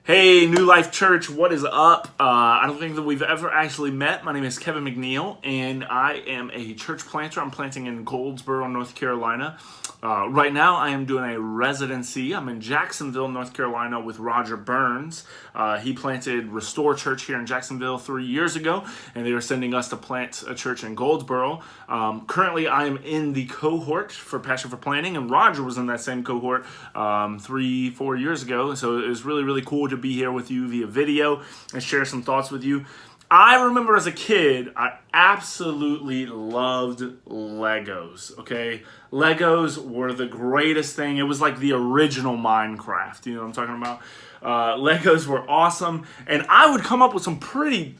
Hey, New Life Church, what is up? I don't think that we've ever actually met. My name is Kevin McNeil, and I am a church planter. I'm planting in Goldsboro, North Carolina. Right now, I am doing a residency. I'm in Jacksonville, North Carolina with Roger Burns. He planted Restore Church here in Jacksonville 3 years ago, and they were sending us to plant a church in Goldsboro. Currently, I am in the cohort for Passion for Planting, and Roger was in that same cohort 3-4 years ago. So it was really, really cool to be here with you via video and share some thoughts with you. I remember as a kid, I absolutely loved Legos, okay? Legos were the greatest thing. It was like the original Minecraft, you know what I'm talking about? Legos were awesome, and I would come up with some pretty,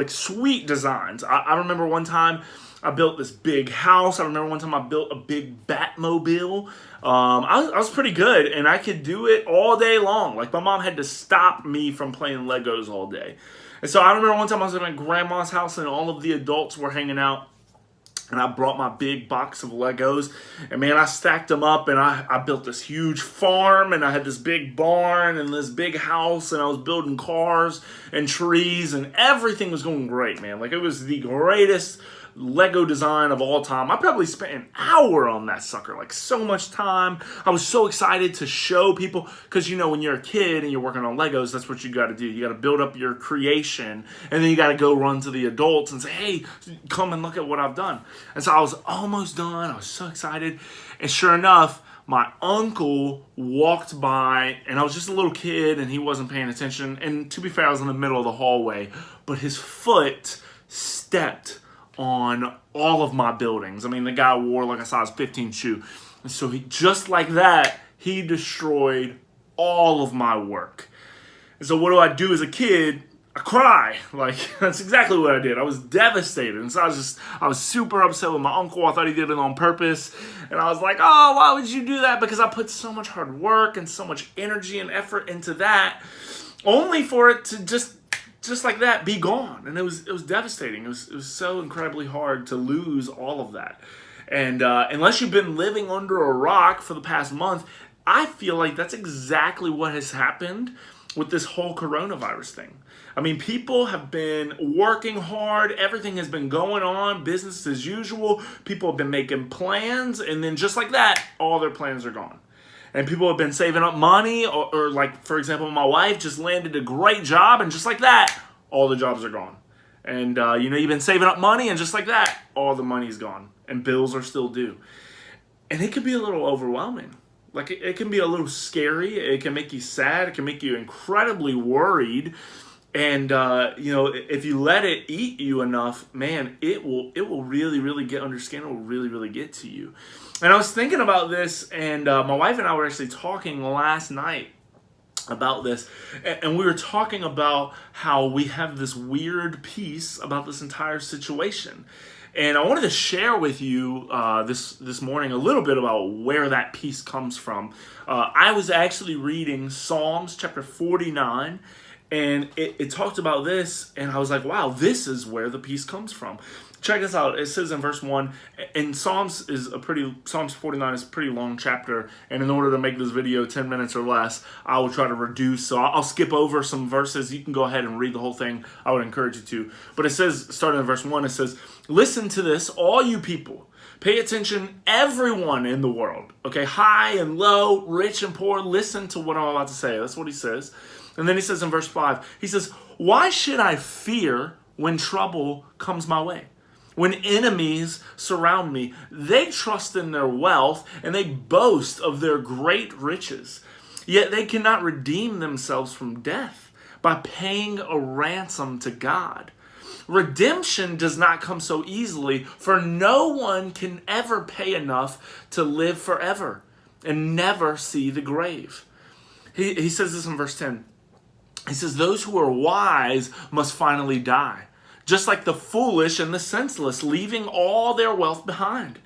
sweet designs. I remember one time I built this big house. I remember one time I built a big Batmobile. I was pretty good, and I could do it all day long. Like, my mom had to stop me from playing Legos all day. And so I remember one time I was at my grandma's house, and all of the adults were hanging out, and I brought my big box of Legos, and man, I stacked them up, and I built this huge farm, and I had this big barn, and this big house, and I was building cars and trees, and everything was going great, man. Like, it was the greatest Lego design of all time. I probably spent an hour on that sucker, like so much time. I was so excited to show people, because you know, when you're a kid and you're working on Legos, that's what you got to do. You got to build up your creation, and then you got to go run to the adults and say, hey, come and look at what I've done. And so I was almost done. I was so excited, and sure enough, my uncle walked by, and I was just a little kid, and he wasn't paying attention. And to be fair, I was in the middle of the hallway, but his foot stepped on all of my buildings. I mean, the guy wore like a size 15 shoe. And so just like that, he destroyed all of my work. And so what do I do as a kid? I cry. Like, that's exactly what I did. I was devastated. And so I was super upset with my uncle. I thought he did it on purpose. And I was like, oh, why would you do that? Because I put so much hard work and so much energy and effort into that, only for it to just like that, be gone. And it was devastating. It was so incredibly hard to lose all of that. And unless you've been living under a rock for the past month, I feel like that's exactly what has happened with this whole coronavirus thing. I mean, people have been working hard. Everything has been going on, business as usual. People have been making plans, and then just like that, all their plans are gone. And people have been saving up money, or like, for example, my wife just landed a great job, and just like that, all the jobs are gone. And, you've been saving up money, and just like that, all the money's gone. And bills are still due. And it can be a little overwhelming. Like, it can be a little scary. It can make you sad. It can make you incredibly worried. And, if you let it eat you enough, man, it will really, really get under skin. It will really, really get to you. And I was thinking about this, and my wife and I were actually talking last night about this, and we were talking about how we have this weird peace about this entire situation. And I wanted to share with you this morning a little bit about where that peace comes from. I was actually reading Psalms chapter 49, and it talked about this, and I was like, wow, this is where the peace comes from. Check this out. It says in verse 1, and Psalms 49 is a pretty long chapter, and in order to make this video 10 minutes or less, I will try to reduce, so I'll skip over some verses. You can go ahead and read the whole thing. I would encourage you to. But it says, starting in verse 1, it says, listen to this, all you people. Pay attention, everyone in the world. Okay, high and low, rich and poor, listen to what I'm about to say. That's what he says. And then he says in verse 5, he says, why should I fear when trouble comes my way? When enemies surround me, they trust in their wealth and they boast of their great riches. Yet they cannot redeem themselves from death by paying a ransom to God. Redemption does not come so easily, for no one can ever pay enough to live forever and never see the grave. He says this in verse 10. He says, those who are wise must finally die, just like the foolish and the senseless, leaving all their wealth behind.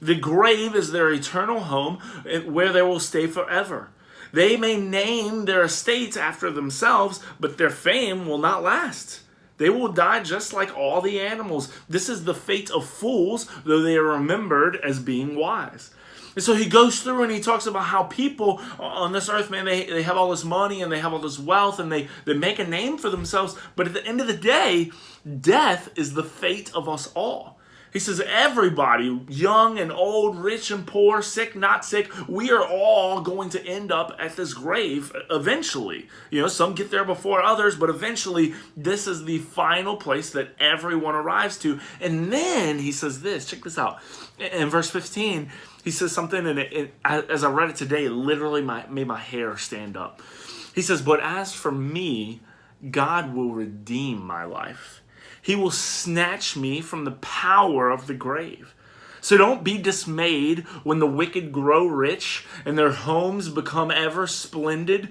The grave is their eternal home, where they will stay forever. They may name their estates after themselves, but their fame will not last. They will die just like all the animals. This is the fate of fools, though they are remembered as being wise. And so he goes through and he talks about how people on this earth, man, they have all this money and they have all this wealth and they make a name for themselves. But at the end of the day, death is the fate of us all. He says everybody, young and old, rich and poor, sick, not sick, we are all going to end up at this grave eventually. Some get there before others, but eventually this is the final place that everyone arrives to. And then he says this, check this out. In verse 15, he says something, and as I read it today, it literally made my hair stand up. He says, "But as for me, God will redeem my life. He will snatch me from the power of the grave. So don't be dismayed when the wicked grow rich and their homes become ever splendid.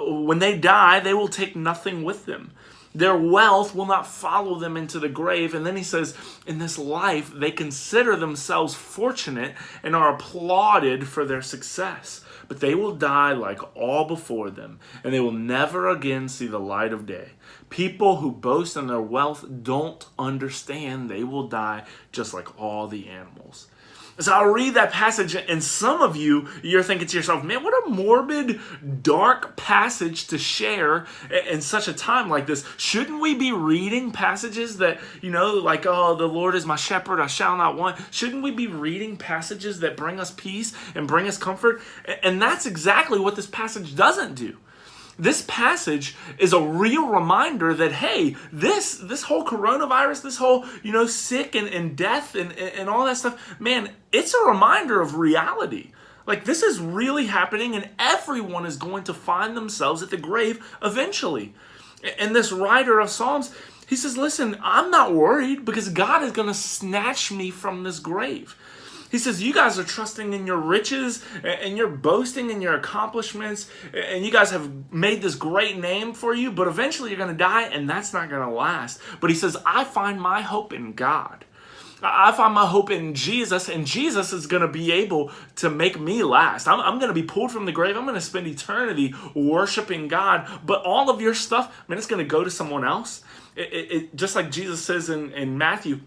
When they die, they will take nothing with them. Their wealth will not follow them into the grave." And then he says, in this life, they consider themselves fortunate and are applauded for their success. But they will die like all before them, and they will never again see the light of day. People who boast in their wealth don't understand they will die just like all the animals. So I'll read that passage, and some of you're thinking to yourself, man, what a morbid, dark passage to share in such a time like this. Shouldn't we be reading passages that, like, oh, the Lord is my shepherd, I shall not want? Shouldn't we be reading passages that bring us peace and bring us comfort? And that's exactly what this passage doesn't do. This passage is a real reminder that, hey, this whole coronavirus, this whole, sick and death and all that stuff, man, it's a reminder of reality. Like, this is really happening, and everyone is going to find themselves at the grave eventually. And this writer of Psalms, he says, listen, I'm not worried because God is going to snatch me from this grave. He says, you guys are trusting in your riches and you're boasting in your accomplishments and you guys have made this great name for you, but eventually you're going to die and that's not going to last. But he says, I find my hope in God. I find my hope in Jesus, and Jesus is going to be able to make me last. I'm going to be pulled from the grave. I'm going to spend eternity worshiping God. But all of your stuff, man, it's going to go to someone else. Just like Jesus says in Matthew,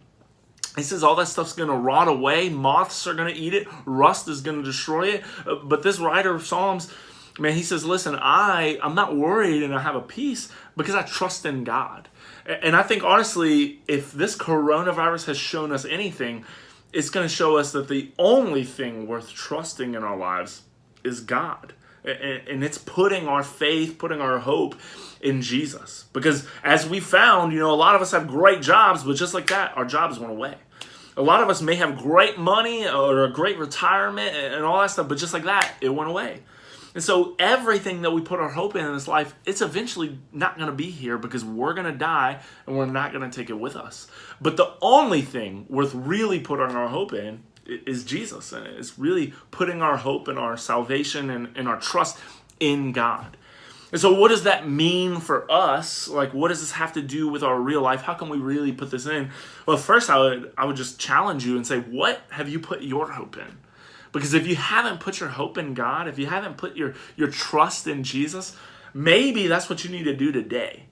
he says all that stuff's going to rot away. Moths are going to eat it. Rust is going to destroy it. But this writer of Psalms, man, he says, listen, I'm not worried and I have a peace because I trust in God. And I think, honestly, if this coronavirus has shown us anything, it's going to show us that the only thing worth trusting in our lives is God. And it's putting our faith, putting our hope in Jesus. Because as we found, a lot of us have great jobs, but just like that, our jobs went away. A lot of us may have great money or a great retirement and all that stuff, but just like that, it went away. And so everything that we put our hope in this life, it's eventually not going to be here because we're going to die and we're not going to take it with us. But the only thing worth really putting our hope in is Jesus. And it's really putting our hope and our salvation and our trust in God. And so what does that mean for us? Like, what does this have to do with our real life? How can we really put this in? Well, first I would just challenge you and say, what have you put your hope in? Because if you haven't put your hope in God, if you haven't put your trust in Jesus, maybe that's what you need to do today.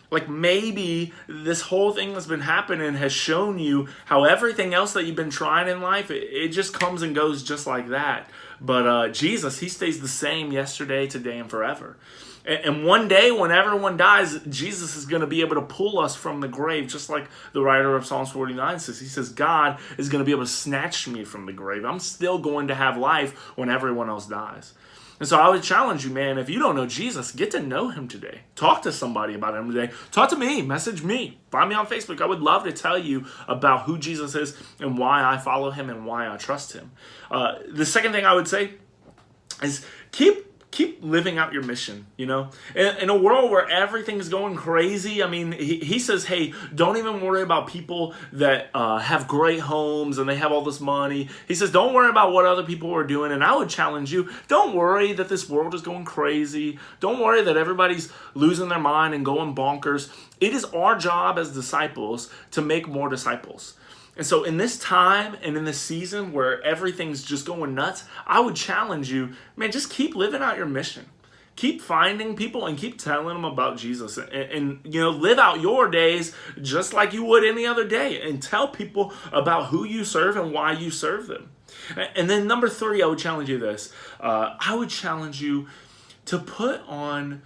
Like, maybe this whole thing that's been happening has shown you how everything else that you've been trying in life, it just comes and goes just like that. But Jesus, he stays the same yesterday, today, and forever. And one day when everyone dies, Jesus is going to be able to pull us from the grave, just like the writer of Psalms 49 says. He says, God is going to be able to snatch me from the grave. I'm still going to have life when everyone else dies. And so I would challenge you, man, if you don't know Jesus, get to know him today. Talk to somebody about him today. Talk to me. Message me. Find me on Facebook. I would love to tell you about who Jesus is and why I follow him and why I trust him. The second thing I would say is keep living out your mission, In a world where everything's going crazy, I mean, he says, hey, don't even worry about people that have great homes and they have all this money. He says, don't worry about what other people are doing. And I would challenge you, don't worry that this world is going crazy. Don't worry that everybody's losing their mind and going bonkers. It is our job as disciples to make more disciples. And so in this time and in this season where everything's just going nuts, I would challenge you, man, just keep living out your mission. Keep finding people and keep telling them about Jesus. And live out your days just like you would any other day. And tell people about who you serve and why you serve them. And then number three, I would challenge you this. I would challenge you to put on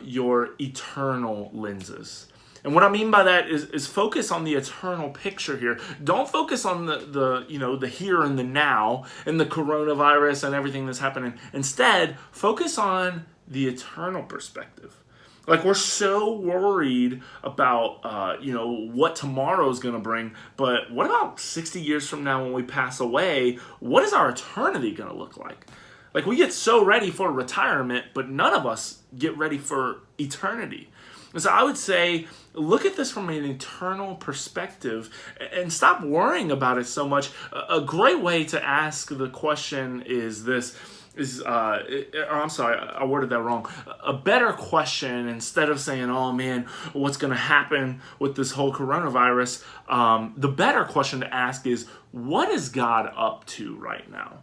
your eternal lenses. And what I mean by that is focus on the eternal picture here. Don't focus on the here and the now and the coronavirus and everything that's happening. Instead, focus on the eternal perspective. Like, we're so worried about, what tomorrow is going to bring. But what about 60 years from now when we pass away? What is our eternity going to look like? Like, we get so ready for retirement, but none of us get ready for eternity. And so I would say, look at this from an eternal perspective and stop worrying about it so much. A great way to ask the question is this. I'm sorry, I worded that wrong. A better question, instead of saying, oh man, what's going to happen with this whole coronavirus, the better question to ask is, what is God up to right now?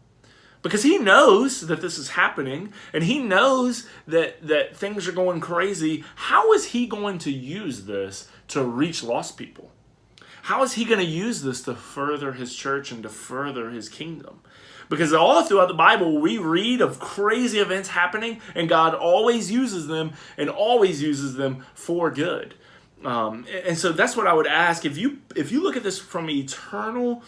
Because he knows that this is happening, and he knows that things are going crazy. How is he going to use this to reach lost people? How is he going to use this to further his church and to further his kingdom? Because all throughout the Bible, we read of crazy events happening, and God always uses them and always uses them for good. And so that's what I would ask. If you look at this from an eternal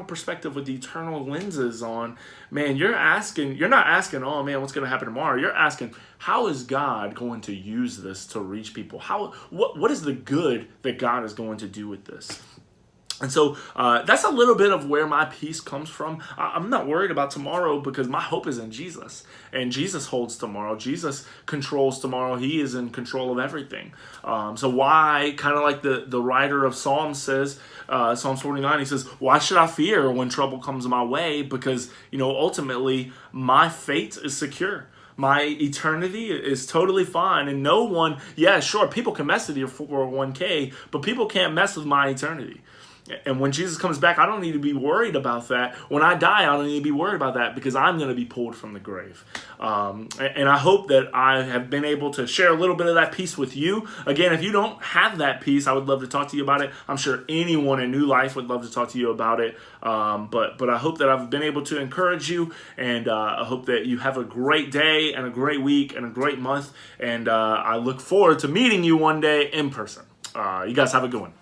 perspective with the eternal lenses on, man, you're not asking, oh man, what's going to happen tomorrow? You're asking, how is God going to use this to reach people? What is the good that God is going to do with this? And so that's a little bit of where my peace comes from. I'm not worried about tomorrow because my hope is in Jesus. And Jesus holds tomorrow. Jesus controls tomorrow. He is in control of everything. So why, kind of like the writer of Psalms says, Psalms 49, he says, why should I fear when trouble comes my way? Because, ultimately, my fate is secure. My eternity is totally fine. And no one, yeah, sure, people can mess with your 401k, but people can't mess with my eternity. And when Jesus comes back, I don't need to be worried about that. When I die, I don't need to be worried about that because I'm going to be pulled from the grave. And I hope that I have been able to share a little bit of that peace with you. Again, if you don't have that peace, I would love to talk to you about it. I'm sure anyone in New Life would love to talk to you about it. But I hope that I've been able to encourage you, and I hope that you have a great day and a great week and a great month. And I look forward to meeting you one day in person. You guys have a good one.